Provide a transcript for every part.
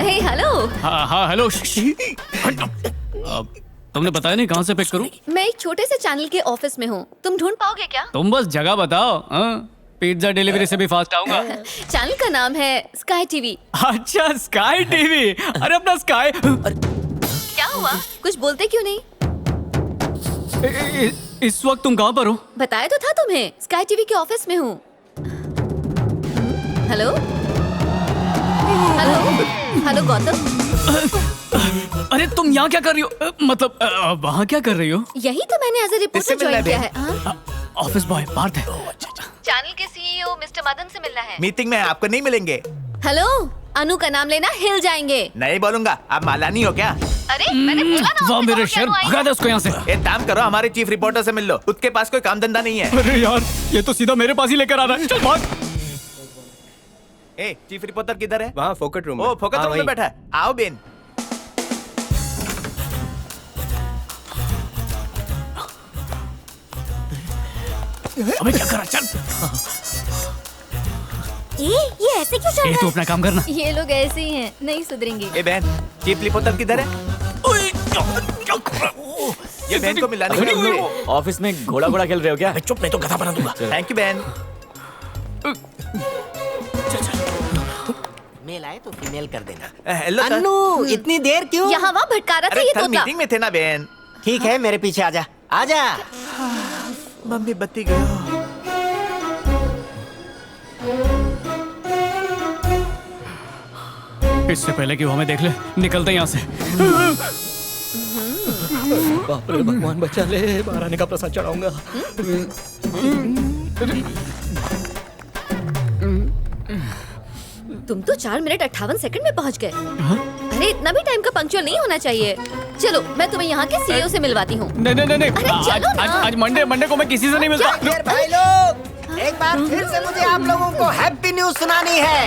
हे hello. हाँ hello. तुमने बताया नहीं कहाँ से पिक करूं? मैं एक छोटे से चैनल के ऑफिस में हूँ, तुम ढूंढ पाओगे क्या? तुम बस जगह बताओ। पिज्जा डिलीवरी से भी फास्ट आऊंगा। चैनल का नाम है स्काई टीवी। अच्छा स्काई टीवी। अरे अपना स्काई। क्या हुआ, कुछ बोलते क्यों नहीं? इस वक्त तुम कहाँ पर हो? बताया तो था तुम्हें, स्काई टीवी के ऑफिस में हूँ। Hello hello hello Gautam. अरे तुम यहाँ क्या कर रही हो? मतलब वहाँ क्या कर रही हो? यही तो मैंने एज ए रिपोर्टर ज्वाइन किया है। ऑफिस बॉय पार्थ है। चैनल के सीईओ मिस्टर मदन से मिलना है। मीटिंग में आपको नहीं मिलेंगे। हेलो, अनु का नाम लेना हिल जाएंगे। नहीं बोलूंगा, आप मालानी हो क्या? अरे मैंने बोला ना। वाह मेरे शेर, भगा दे उसको यहाँ से। एक काम करो, हमारे चीफ रिपोर्टर से मिल लो, उसके पास कोई काम धंधा नहीं है। अरे यार, ये तो सीधा मेरे पास ही लेकर आ रहा है। चल भाग। ए, चीफ रिपोर्टर किधर है? वहाँ फोकट रूम में। ओ, फोकट रूम में बैठा है। आओ बेन। अबे क्या कर रहा? चल। ये ऐसे क्यों चल रहा है? तू अपना काम करना। ये लोग ऐसे ही हैं, नहीं सुधरेंगे। ए बहन, चीफ रिपोर्टर किधर है? ये बहन को मिलाने के लिए ऑफिस में घोड़ा घोड़ा खेल रहे हो क्या? चुप, नहीं तो गधा बना दूंगा। थैंक यू बहन। मेल आए तो फीमेल कर देना। Hello sir. अन्नू, इतनी देर क्यों? यहाँ वहाँ भटका रहा था अरे ये कल तोता। मीटिंग में थे ना बहन। ठीक है, मेरे पीछे आजा आजा। मम्मी बत्ती गयो। इससे पहले कि वो हमें देख ले, निकलते यहाँ से। बाप रे भगवान बचा ले, महारानी का प्रसाद चढ़ाऊंगा। तुम तो 4 मिनट 58 सेकंड में पहुँच गए। अरे इतना भी टाइम का पंक्चुअल नहीं होना चाहिए। चलो मैं तुम्हें यहाँ के सीईओ से मिलवाती हूँ। नहीं। अरे चलो ना। आज मंडे को मैं किसी से नहीं मिलता। यार भाई लोग, एक बार फिर से मुझे आप लोगों को हैप्पी न्यूज सुनानी है।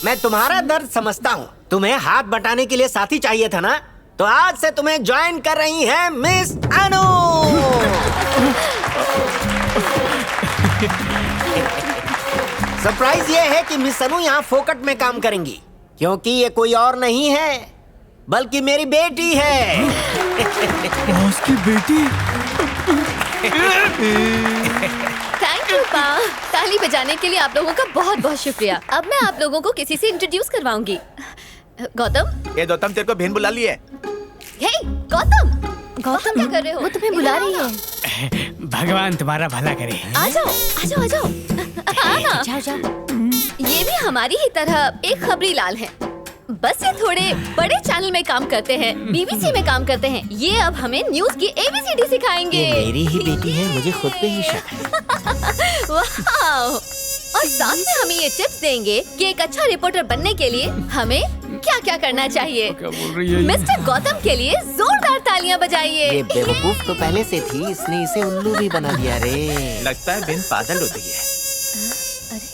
मैं तुम्हारा दर्द समझता हूँ। तुम्हें हाथ बटाने के लिए साथी चाहिए था ना, तो आज से तुम्हें ज्वाइन कर रही है मिस अनु। सरप्राइज ये है कि मिस अनु यहाँ फोकट में काम करेंगी, क्योंकि ये कोई और नहीं है बल्कि मेरी बेटी है। उसकी बेटी। थैंक यू पा। ताली बजाने के लिए आप लोगों का बहुत बहुत शुक्रिया। अब मैं आप लोगों को किसी से इंट्रोड्यूस करवाऊंगी। गौतम। ये गौतम तेरे को बहन बुला ली है। हे गौतम, गौतम क्या कर रहे हो? वो तुम्हें बुला रही है। भगवान तुम्हारा भला करे। आ जाओ आ जाओ आ जाओ। आना। जाओ जाओ। ये भी हमारी ही तरह एक खबरी लाल है, बस ये थोड़े बड़े चैनल में काम करते हैं, बीबीसी में काम करते हैं। ये अब हमें न्यूज की ABCD सिखाएंगे। ये मेरी ही बेटी है, मुझे खुद पे ही शक है। वाह! और साथ में हमें ये टिप्स देंगे कि एक अच्छा रिपोर्टर बनने के लिए हमें क्या क्या करना चाहिए। क्या बोल रही है ये? मिस्टर गौतम के लिए जोरदार तालियां बजाइए। ये बेवकूफ तो पहले से थी, इसने इसे उल्लू भी बना दिया रे। लगता है बहन पागल हो गई है। अरे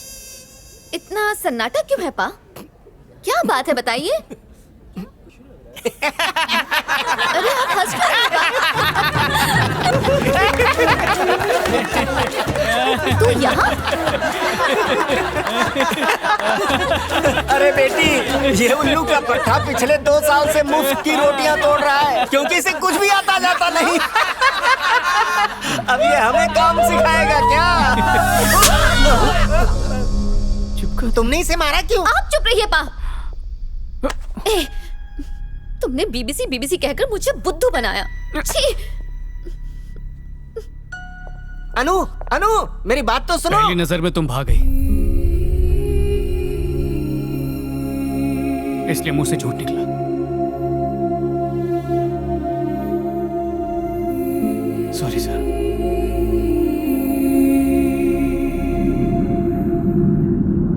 इतना सन्नाटा क्यों है पा? क्या बात है बताइए। अरे आप हंस क्यों रहे हो? तू यहाँ? अरे बेटी, ये उल्लू का पट्टा पिछले 2 साल से मुफ्त की रोटियां तोड़ रहा है, क्योंकि इसे कुछ भी आता जाता नहीं। अब ये हमें काम सिखाएगा क्या? तुमने इसे मारा क्यों? आप चुप रहिए पा। तुमने बीबीसी कहकर मुझे बुद्धू बनाया। छी! अनु, अनु, मेरी बात तो सुनो। पहली नजर में तुम भाग गई, इसलिए मुंह से झूठ निकला। Sorry sir.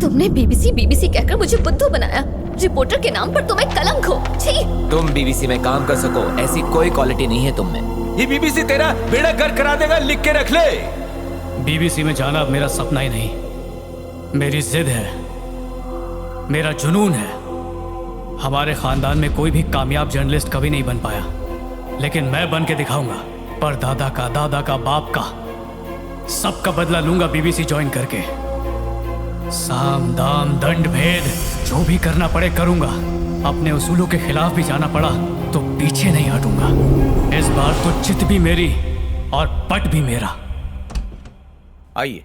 तुमने बीबीसी कहकर मुझे बुद्धू बनाया। रिपोर्टर के नाम पर तुम्हें कलंक हो। छी! तुम बीबीसी में काम कर सको ऐसी कोई क्वालिटी नहीं है तुम में। ये बीबीसी तेरा बेड़ा गर्क करा देगा, लिख के रख ले। बीबीसी में जाना अब मेरा सपना ही नहीं, मेरी जिद है, मेरा जुनून है। हमारे खानदान में कोई भी कामयाब जर्नलिस्ट कभी नहीं बन पाया, लेकिन मैं बन के दिखाऊंगा। पर दादा का बाप का सबका बदला लूंगा बीबीसी ज्वाइन करके। साम दाम दंड भेद जो भी करना पड़े करूंगा। अपने उसूलों के खिलाफ भी जाना पड़ा तो पीछे नहीं हटूंगा। इस बार तो चित भी मेरी और पट भी मेरा। आइए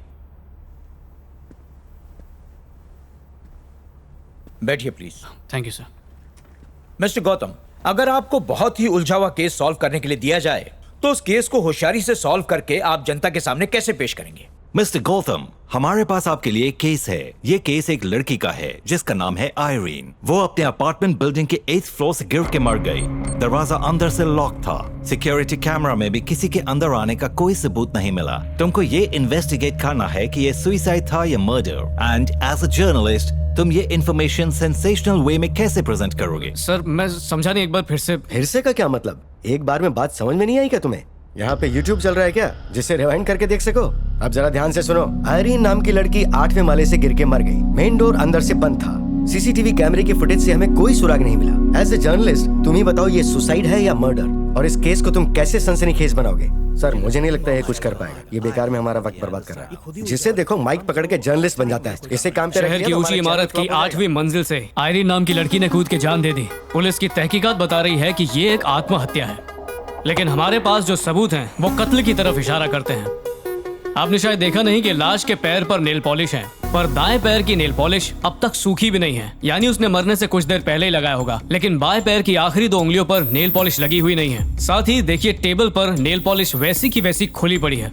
बैठिए please. Thank you sir. Mister Gautam, अगर आपको बहुत ही उलझा हुआ केस सॉल्व करने के लिए दिया जाए तो उस केस को होशियारी से सॉल्व करके आप जनता के सामने कैसे पेश करेंगे? मिस्टर गौतम, हमारे पास आपके लिए एक केस है। ये केस एक लड़की का है जिसका नाम है आयरीन। वो अपने अपार्टमेंट बिल्डिंग के 8th फ्लोर से गिर के मर गई। दरवाजा अंदर से लॉक था। सिक्योरिटी कैमरा में भी किसी के अंदर आने का कोई सबूत नहीं मिला। तुमको ये इन्वेस्टिगेट करना है कि ये सुसाइड था या murder. And as a journalist तुम ये इन्फॉर्मेशन सेंसेशनल वे में कैसे प्रेजेंट करोगे? सर मैं समझा नहीं, एक बार फिर से। फिर से का क्या मतलब? एक बार में बात समझ में नहीं आई क्या तुम्हें? यहाँ पे YouTube चल रहा है क्या जिसे रिवाइंड करके देख सको? अब जरा ध्यान से सुनो। आयरीन नाम की लड़की 8वें माले से गिर के मर गई। मेन डोर अंदर से बंद था। सीसीटीवी कैमरे की फुटेज से हमें कोई सुराग नहीं मिला। एज ए जर्नलिस्ट तुम ही बताओ ये सुसाइड है या मर्डर, और इस केस को तुम कैसे सनसनीखेज बनाओगे? सर मुझे नहीं लगता है कुछ कर पाएगा। ये बेकार में हमारा वक्त बर्बाद कर रहा है। जिसे देखो माइक पकड़ के जर्नलिस्ट बन जाता है। इसे काम पे रख शहर लिया की तो ऊंची हमारा इमारत चैनल की प्रॉपर 8वीं मंजिल से आयरीन नाम की लड़की ने कूद के जान दे दी। पुलिस की तहकीकात बता रही है कि ये एक आत्महत्या है, लेकिन हमारे पास जो सबूत हैं वो कत्ल की तरफ इशारा करते हैं। आपने शायद देखा नहीं कि लाश के पैर पर नेल पॉलिश है, पर दाएं पैर की नेल पॉलिश अब तक सूखी भी नहीं है। यानी उसने मरने से कुछ देर पहले ही लगाया होगा। लेकिन बाएं पैर की आखिरी 2 उंगलियों पर नेल पॉलिश लगी हुई नहीं है। साथ ही देखिए टेबल पर नेल पॉलिश वैसी की वैसी खुली पड़ी है।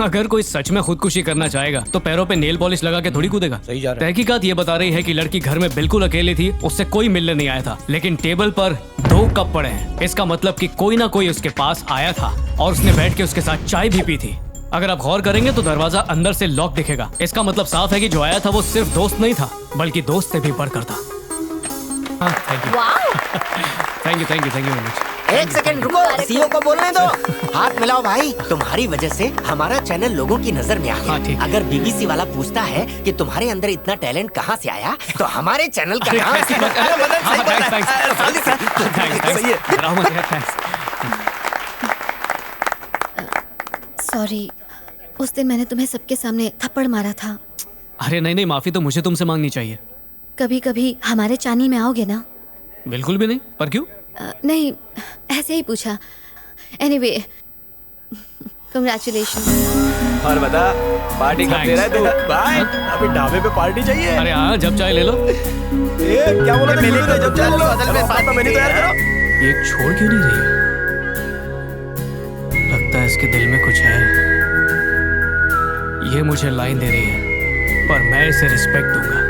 अगर कोई सच में खुदकुशी करना चाहेगा तो पैरों पे नेल पॉलिश लगा के थोड़ी कूदेगा। सही जा रहा है। तहकीकात ये बता रही है कि लड़की घर में बिल्कुल अकेली थी, उससे कोई मिलने नहीं आया था। लेकिन टेबल पर 2 कप पड़े हैं। इसका मतलब कि कोई ना कोई उसके पास आया था और उसने बैठ के उसके साथ चाय भी पी थी। अगर आप गौर करेंगे तो दरवाजा अंदर से लॉक दिखेगा। इसका मतलब साफ है कि जो आया था वो सिर्फ दोस्त नहीं था, बल्कि दोस्त से भी बढ़कर था। हाँ, थैंक यू वेरी मच। एक सेकंड रुको, सीईओ को बोलने दो। हाथ मिलाओ भाई। तुम्हारी वजह से हमारा चैनल लोगों की नजर में आ हाँ, ठीक गया। है। अगर बीबीसी वाला पूछता है कि तुम्हारे अंदर इतना टैलेंट कहाँ से आया, तो हमारे चैनल का नाम सॉरी, उस दिन मैंने तुम्हें सबके सामने थप्पड़ मारा था। अरे नहीं, माफी तो मुझे तुमसे मांगनी चाहिए। कभी कभी हमारे चैनल में आओगे ना? बिल्कुल भी नहीं, पर क्यों? नहीं, ऐसे ही पूछा। Anyway, congratulations. और बता, पार्टी कब दे रहा है तू? बाय। अभी ढाबे पे पार्टी चाहिए। अरे हाँ, जब चाय ले लो। क्या बोला था? मेले को जब चल लो, बदल में पापा पार्टी मेनू तैयार करो। ये छोड़ क्यों नहीं रही है? लगता है इसके दिल में कुछ है। ये मुझे लाइन दे रही है, पर मैं इसे रिस्पेक्ट दूंगा।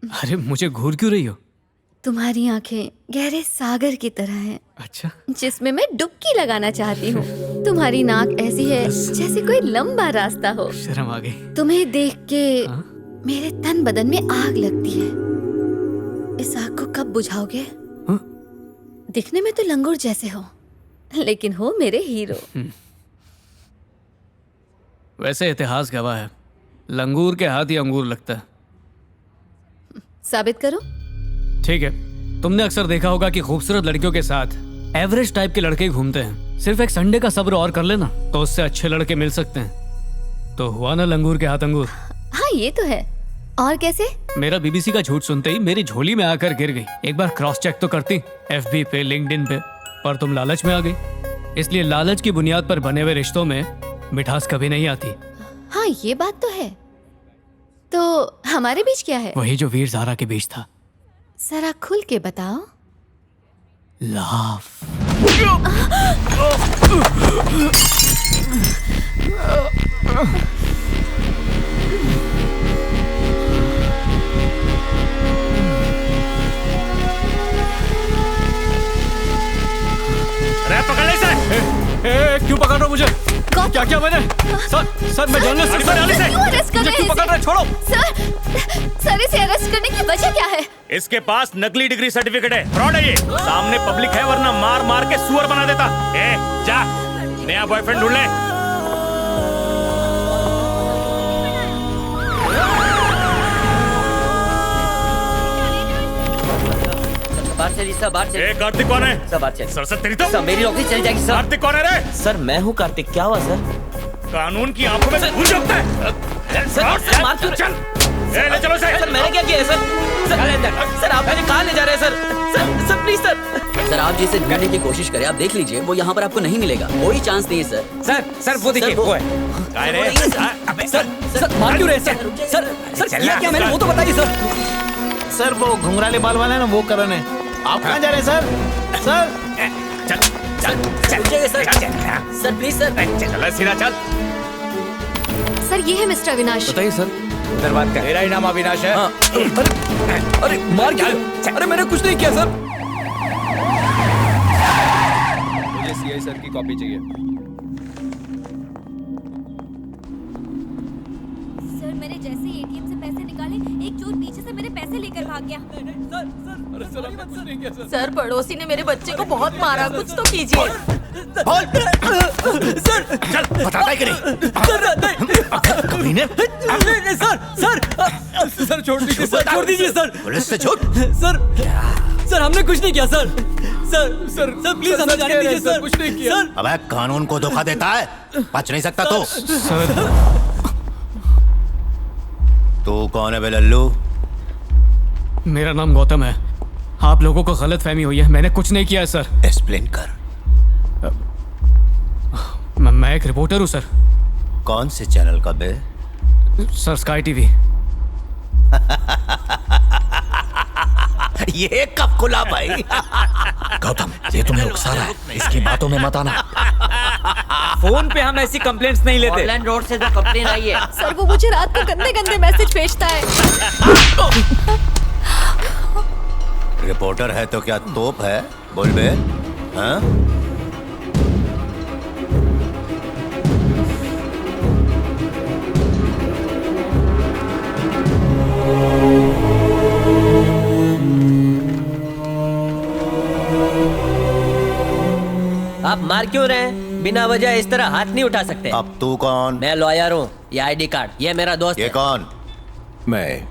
अरे मुझे घूर क्यों रही हो? तुम्हारी आंखें गहरे सागर की तरह हैं, अच्छा, जिसमें मैं डुबकी लगाना चाहती हूँ। तुम्हारी नाक ऐसी है जैसे कोई लंबा रास्ता हो। शर्म आ गई। तुम्हें देख के हाँ? मेरे तन बदन में आग लगती है। इस आग को कब बुझाओगे? हाँ? दिखने में तो लंगूर जैसे हो, लेकिन हो मेरे हीरो। वैसे इतिहास गवाह है, लंगूर के हाथ ही अंगूर लगता है। साबित करो। ठीक है, तुमने अक्सर देखा होगा कि खूबसूरत लड़कियों के साथ एवरेज टाइप के लड़के घूमते हैं। सिर्फ एक संडे का सब्र और कर लेना तो उससे अच्छे लड़के मिल सकते हैं। तो हुआ ना लंगूर के हाथ अंगूर। हाँ, ये तो है। और कैसे? मेरा बीबीसी का झूठ सुनते ही मेरी झोली में आकर गिर गई। एक बार क्रॉस चेक तो करती FB पे, लिंक्डइन पे, पर तुम लालच में आ गई। इसलिए लालच की बुनियाद पर बने हुए रिश्तों में मिठास कभी नहीं आती। हाँ, ये बात तो है। तो हमारे बीच क्या है? वही जो वीर ज़ारा के बीच था। जरा खुल के बताओ। लव। पकड़ ले इसे। क्यों पकड़ रहे हो मुझे? क्या क्या मैंने? सर मैं जर्नलिस्ट सर, क्यों अरेस्ट कर रहे हैं? पकड़ रहे? छोड़ो। सर इसे अरेस्ट करने की वजह क्या है? इसके पास नकली डिग्री सर्टिफिकेट है, फ्रॉड है ये। सामने पब्लिक है, वरना मार मार के सुअर बना देता। जा नया बॉयफ्रेंड ढूंढ ले। चलिए सर, बाहर चलिए। ए कार्तिक कौन है? सर बाहर चलिए। सर से तेरी तो सर मेरी नौकरी चली जाएगी सर। कार्तिक कौन है रे? सर मैं हूँ कार्तिक, क्या हुआ सर? कानून की आंखों में धूल झोंकता है। सर मार क्यों? चल ए ले चलो इसे। सर मैंने क्या किया है सर? सर आप मुझे कहाँ ले जा रहे हैं sir? Sir please sir. Sir आप जिसे ढूंढने की कोशिश करें, आप देख लीजिए, वो यहाँ पर आपको नहीं मिलेगा, कोई चांस नहीं है सर। सर वो देखिए, वो है। काय रे? अबे सर मार क्यों रहे सर? सर किया क्या मैंने, वो तो बताइए सर। सर वो घुंघराले बाल वाला है ना, वो करण है। आप कहाँ जा रहे हैं सर? सर चल चल चल रुकिए सर, सर प्लीज सर। चल सीधा चल। सर ये है मिस्टर अविनाश। बताइए सर। उधर बात कर। मेरा ही नाम अविनाश है। अरे मार क्यों? अरे मैंने कुछ नहीं किया सर। मुझे सीआई सर की कॉपी चाहिए। सर मैंने जैसे एटीएम से पैसे निकाले, एक चोर पीछे से मेरे पैसे लेकर भाग गया। सर पड़ोसी ने मेरे बच्चे को बहुत मारा, कुछ तो कीजिए। चल बताता है कि नहीं? सर छोड़ दीजिए सर, छोड़ दीजिए सर। पुलिस से झूठ। सर हमने कुछ नहीं किया सर। सर प्लीज हमें जाने दीजिए सर, कुछ नहीं किया। अबे कानून को धोखा देता है, बच नहीं सकता तो। तू कौन है बे लल्लू? मेरा नाम गौतम है। आप लोगों को गलत फहमी हुई है, मैंने कुछ नहीं किया है सर। एक्सप्लेन कर। मैं एक रिपोर्टर हूँ सर। कौन से चैनल का बे? Sir sky TV. ये कब खुला भाई? गौतम ये तुम्हें उकसा रहा है, इसकी बातों में मत आना। फोन पे हम ऐसी कंप्लेंट्स नहीं लेते। ऑनलाइन रोड से जो कंप्लेन आई है। सर वो मुझे रात को गंदे गंदे मैसेज भेजता है। रिपोर्टर है तो क्या तोप है? बोल बे। हाँ? आप मार क्यों रहे हैं? बिना वजह इस तरह हाथ नहीं उठा सकते। अब तू कौन? मैं लॉयर हूँ, ये आईडी कार्ड, ये मेरा दोस्त ये है। कौन? मैं